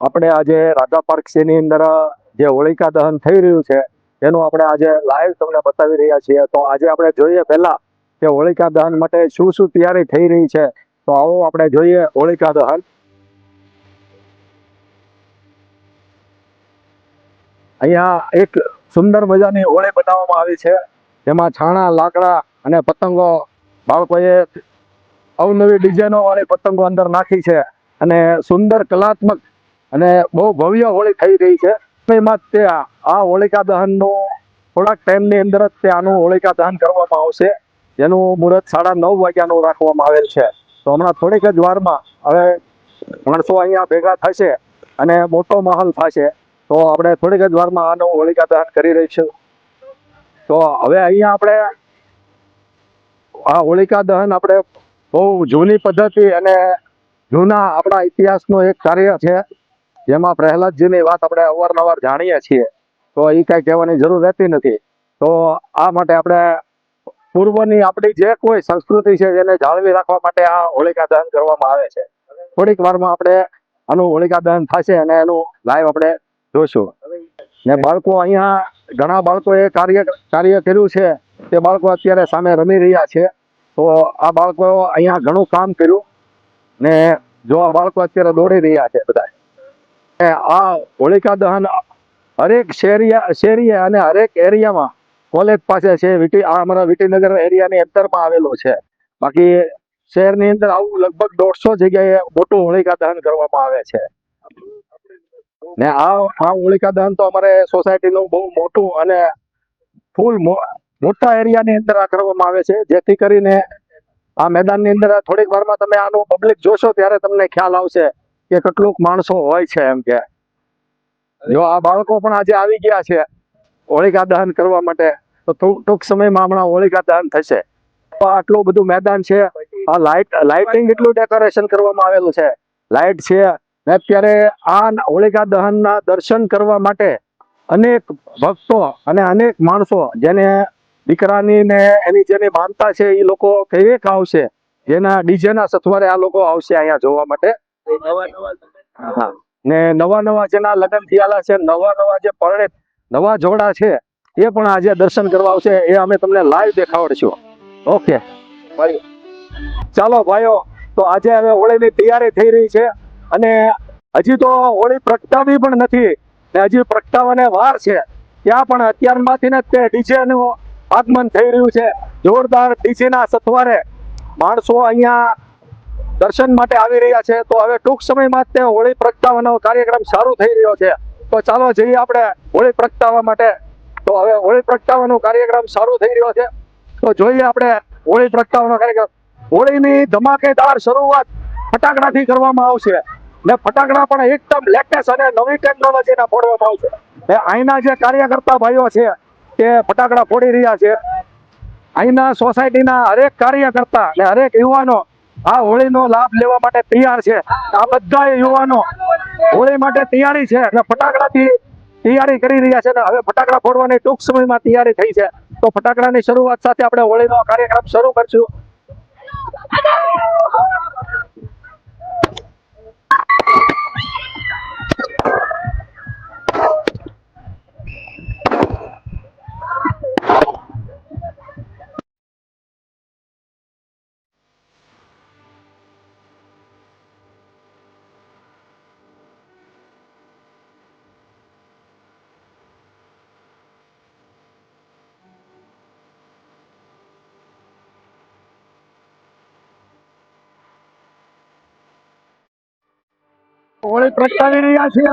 આપણે આજે રાધા પાર્ક ની અંદર જે હોલિકા દહન થઈ રહ્યું છે એનું આપણે આજે લાઈવ તમને બતાવી રહ્યા છીએ। તો આજે આપણે જોઈએ પહેલા કે હોલિકા દહન માટે શું શું તૈયારી થઈ રહી છે। તો આવો આપણે જોઈએ હોલિકા દહન। અહીંયા એક સુંદર મજાની હોળી બનાવવામાં આવી છે, જેમાં છાણા, લાકડા અને પતંગો, બાળકોએ અવનવી ડિઝાઇનો વાળી પતંગો અંદર નાખી છે અને સુંદર કલાત્મક અને બહુ ભવ્ય હોળી થઈ રહી છે। એમાં તે આ હોલિકા દહનનું થોડાક ટાઈમની અંદર જ તે આનું હોલિકા દહન કરવામાં આવશે, જેનું મુહૂર્ત 9:30 વાગ્યાનું રાખવામાં આવેલ છે। તો હમણાં થોડીક જ વારમાં હવે માણસો અહીંયા ભેગા થશે અને મોટો માહોલ થશે। તો આપણે થોડીક જ વારમાં આનું હોલિકા દહન કરી રહીશું। તો હવે અહીંયા આપણે આ હોલિકા દહન આપણે બહુ જૂની પદ્ધતિ અને જૂના આપણા ઇતિહાસનો એક કાર્ય છે, જેમાં પ્રહલાદજીની વાત આપણે અવારનવાર જાણીએ છીએ, તો એ કાંઈ કહેવાની જરૂર રહેતી નથી। તો આ માટે આપણે પૂર્વની આપણી જે કોઈ સંસ્કૃતિ છે એને જાળવી રાખવા માટે આ હોલિકા દહન કરવામાં આવે છે। થોડીક વારમાં આપણે આનું હોલિકા દહન થશે અને એનું લાઈવ આપણે જોઈશું। ને બાળકો અહીંયા ઘણા બાળકોએ કાર્ય કર્યું છે, તે બાળકો અત્યારે સામે રમી રહ્યા છે। તો આ બાળકો અહીંયા ઘણું કામ કર્યું ને જો આ બાળકો અત્યારે દોડી રહ્યા છે બધા। આ હોલિકા દહન હરેક શેરીએ અને હરેક એરિયામાં કોલેજ પાસે છે, આ અમારા વિટીનગર એરિયાની અંદરમાં આવેલો છે। બાકી શહેરની અંદર આવું લગભગ 150 જગ્યાએ મોટું હોલિકા દહન કરવામાં આવે છે। ને આ હોલિકા દહન તો અમારે સોસાયટીનું બહુ મોટું અને ફૂલ મોટા એરિયાની અંદર આ કરવામાં આવે છે, જેથી કરીને આ મેદાનની અંદર થોડીક વારમાં તમે આનું પબ્લિક જોશો ત્યારે તમને ખ્યાલ આવશે કે કેટલુંક માણસો હોય છે। એમ કે જો આ બાળકો પણ આજે આવી ગયા છે હોલિકા દહન કરવા માટે, તો ટૂંક સમયમાં હમણાં હોલિકા દહન થશે। તો આટલું બધું મેદાન છે, આ લાઇટિંગ એટલું ડેકોરેશન કરવામાં આવેલું છે, લાઇટ છે ને અત્યારે આ હોલિકા દહનના દર્શન કરવા માટે અનેક ભક્તો અને અનેક માણસો જેને દીકરાની ને એની જેની માનતા છે એ લોકો કઈક આવશે, જેના ડીજેના સથવારે આ લોકો આવશે અહીંયા જોવા માટે। હા, ને નવા જેના લગ્ન થયેલા છે, નવા જે પરણિત નવા જોડા છે એ પણ આજે દર્શન કરવા આવશે। એ અમે તમને લાઈવ દેખાડશું। ઓકે ભાઈ, ચાલો ભાઈઓ, તો આજે હવે હોળીની તૈયારી થઈ રહી છે અને હજી તો હોળી પ્રગટાવી પણ નથી ને હજી પ્રગટાવવાને વાર છે, ત્યાં પણ અત્યારમાંથી જ તે ડીજેનું આગમન થઈ રહ્યું છે। જોરદાર ડીજેના સથવારે માણસો અહીંયા દર્શન માટે આવી રહ્યા છે। તો હવે ટૂંક સમયમાં તે હોળી પ્રગટાવવાનો કાર્યક્રમ શરૂ થઈ રહ્યો છે। તો ચાલો જઈએ આપણે હોળી પ્રગટાવવા માટે। તો હવે હોળી પ્રગટાવવાનો કાર્યક્રમ શરૂ થઈ રહ્યો છે, તો જોઈએ આપણે હોળી પ્રગટાવવાનો કાર્યક્રમ। હોળીની ધમાકેદાર શરૂઆત ફટાકડાથી કરવામાં આવશે ને ફટાકડા પણ એકદમ લેટેસ્ટ અને નવી ટેકનોલોજીના ફોડવામાં આવશે। અહીંના જે કાર્યકર્તા ભાઈઓ છે તે ફટાકડા ફોડી રહ્યા છે। અહીંના સોસાયટીના હરેક કાર્યકર્તા અને હરેક યુવાનો આ હોળીનો લાભ લેવા માટે તૈયાર છે। આ બધા યુવાનો હોળી માટે તૈયારી છે અને ફટાકડાથી તૈયારી કરી રહ્યા છે અને હવે ફટાકડા ફોડવાની ટૂંક સમયમાં તૈયારી થઈ છે। તો ફટાકડાની શરૂઆત સાથે આપણે હોળીનો કાર્યક્રમ શરૂ કરશું। હોળી પ્રગટાવી રહ્યા છીએ,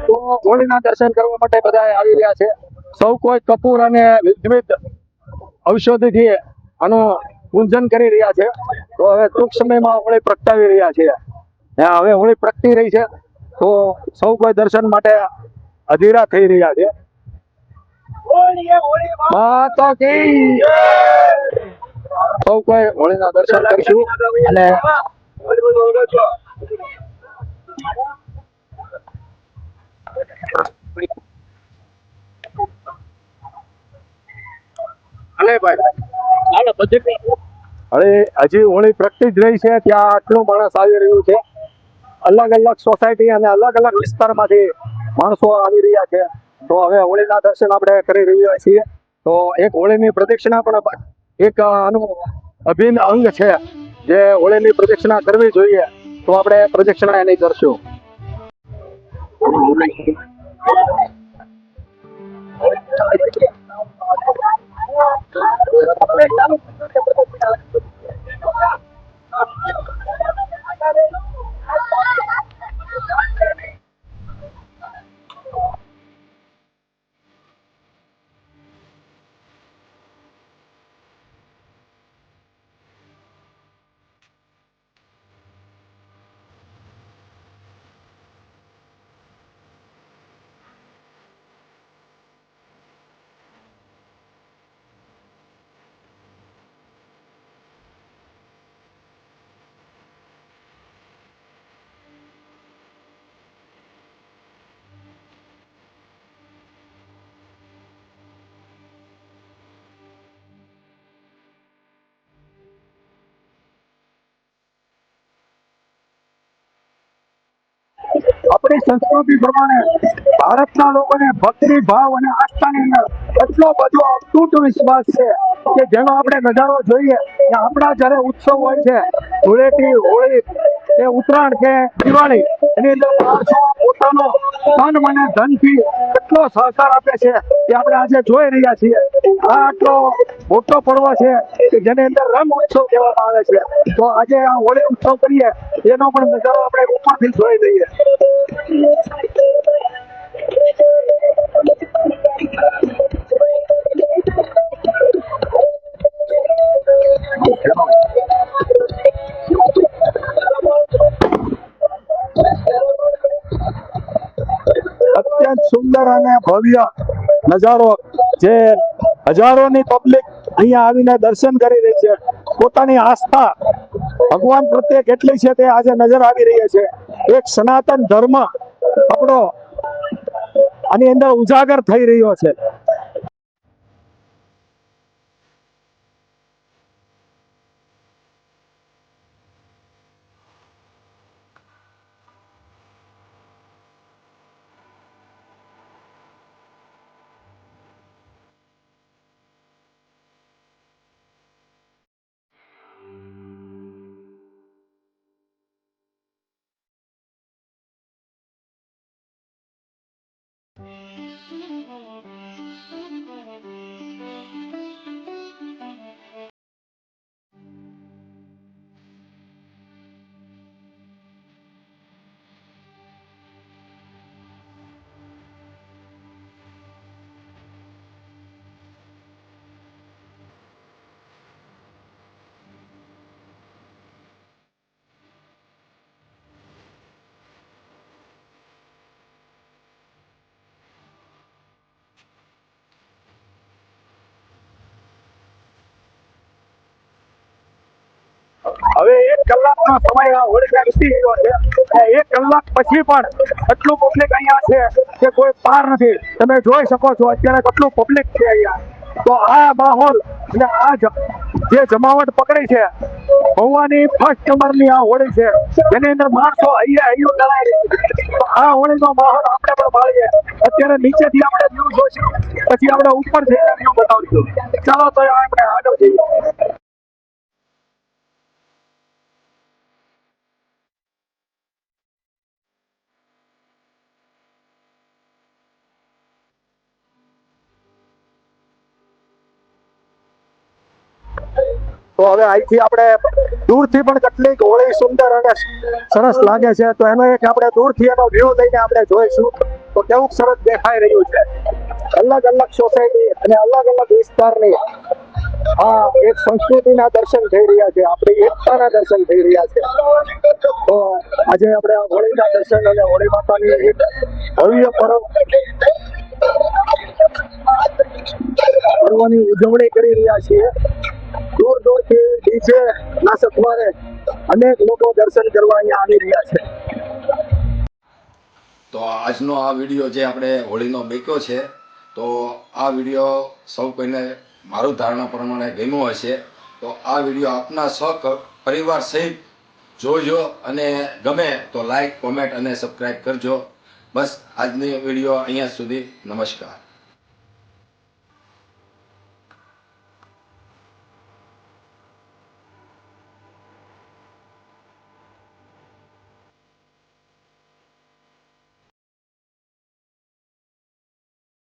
તો હોળીના દર્શન કરવા માટે બધા આવી રહ્યા છે। સૌ કોઈ કપૂર અને વિવિધ ઔષધિથી આનું પૂજન કરી રહ્યા છે। તો હવે ટૂંક સમયમાં હોળી પ્રગટાવી રહ્યા છીએ। હવે હોળી પ્રગટી રહી છે, તો સૌ કોઈ દર્શન માટે અધીરા થઈ રહ્યા છે। સૌ કોઈ હોળીના દર્શન કરીશું અને હવે હજી હોળી પ્રગટી જ રહી છે, ત્યાં આટલું માણસ આવી રહ્યું છે અલગ અલગ સોસાયટી અને અલગ અલગ વિસ્તારમાંથી માણસો આવી રહ્યા છે. તો હવે હોળીના દર્શન આપણે કરી રહ્યા છીએ. તો એક હોળીની પ્રદક્ષિણા પણ એક આનું અભિન્ન અંગ છે, જે હોળીની પ્રદક્ષિણા કરવી જોઈએ. તો આપણે પ્રદક્ષિણા એની કરશું. આપણી સંસ્કૃતિ પ્રમાણે ભારતના લોકોને ભક્તિ ભાવ અને આસ્થાની અંદર એટલો બધો અતૂટ વિશ્વાસ છે કે જેનો આપણે નજારો જોઈએ કે આપણા જ્યારે ઉત્સવ હોય છે, ધૂળેટી, હોળી કે ઉત્તરાયણ કે દિવાળી, એની અંદર માણસો પોતાનો તન મને ધનથી કેટલો સહકાર આપે છે એ આપણે આજે જોઈ રહ્યા છીએ. આ આટલો મોટો પર્વ છે કે જેની અંદર રંગ ઉત્સવ કહેવામાં આવે છે. તો આજે આ હોળી ઉત્સવ કરીએ એનો પણ નજારો આપણે ઉપરથી જોઈ લઈએ. અત્યંત સુંદર અને ભવ્ય નજારો, જે હજારોની પબ્લિક અહીંયા આવીને દર્શન કરી રહી છે. પોતાની આસ્થા ભગવાન પ્રત્યે કેટલી છે તે આજે નજર આવી રહી છે. એક સનાતન ધર્મ આપણો આની અંદર ઉજાગર થઈ રહ્યો છે. હવે 1 કલાકનો સમય આ હોળીને વીતી ગયો છે. 1 કલાક પછી પણ એટલું પબ્લિક અહીંયા છે કે કોઈ પાર નથી. તમે જોઈ શકો છો અત્યારે કેટલું પબ્લિક છે અહીંયા. તો આ માહોલ અને આ જે જમાવટ પકડી છે, ભવાની ફર્સ્ટ નંબરની આ હોળી છે, જેની અંદર માણસો હૈયું ડરાય. આ હોળીનો માહોલ આપણે પણ માણીએ. અત્યારે નીચેથી આપણે વ્યૂ જોઈશું, પછી આપણે ઉપર જઈને વ્યૂ બતાવીશું. ચાલો તો આપણે આગળ જઈએ. તો હવે અહીંથી આપણે દૂરથી પણ કેટલીક હોળી સુંદર અને સરસ લાગે છે. તો એનો એક આપણે દૂરથી એનો વ્યૂ લઈને આપણે જોઈશું તો કેવું સરસ દેખાઈ રહ્યું છે. અલગ અલગ સોસાયટી અને અલગ અલગ વિસ્તારની આ એક સંસ્કૃતિના દર્શન થઈ રહ્યા છે, આપણી એકતાના દર્શન થઈ રહ્યા છે. તો આજે આપણે આ હોળીના દર્શન અને હોળી માતાની એક ભવ્ય પર્વની ઉજવણી કરી રહ્યા છીએ. દૂર દૂરથી ડીજે ના સથવારે અનેક લોકો દર્શન કરવા અહીંયા આવી રહ્યા છે. તો આજનો આ વિડીયો જે આપણે હોળીનો મેક્યો છે, તો આ વિડીયો સૌ કોઈને મારું ધારણા પ્રમાણે ગમ્યો હશે. તો આ વિડીયો આપના પરિવાર સહિત જોજો અને ગમે તો લાઈક કોમેન્ટ અને સબસ્ક્રાઈબ કરજો. બસ આજની વિડીયો અહીંયા સુધી. નમસ્કાર.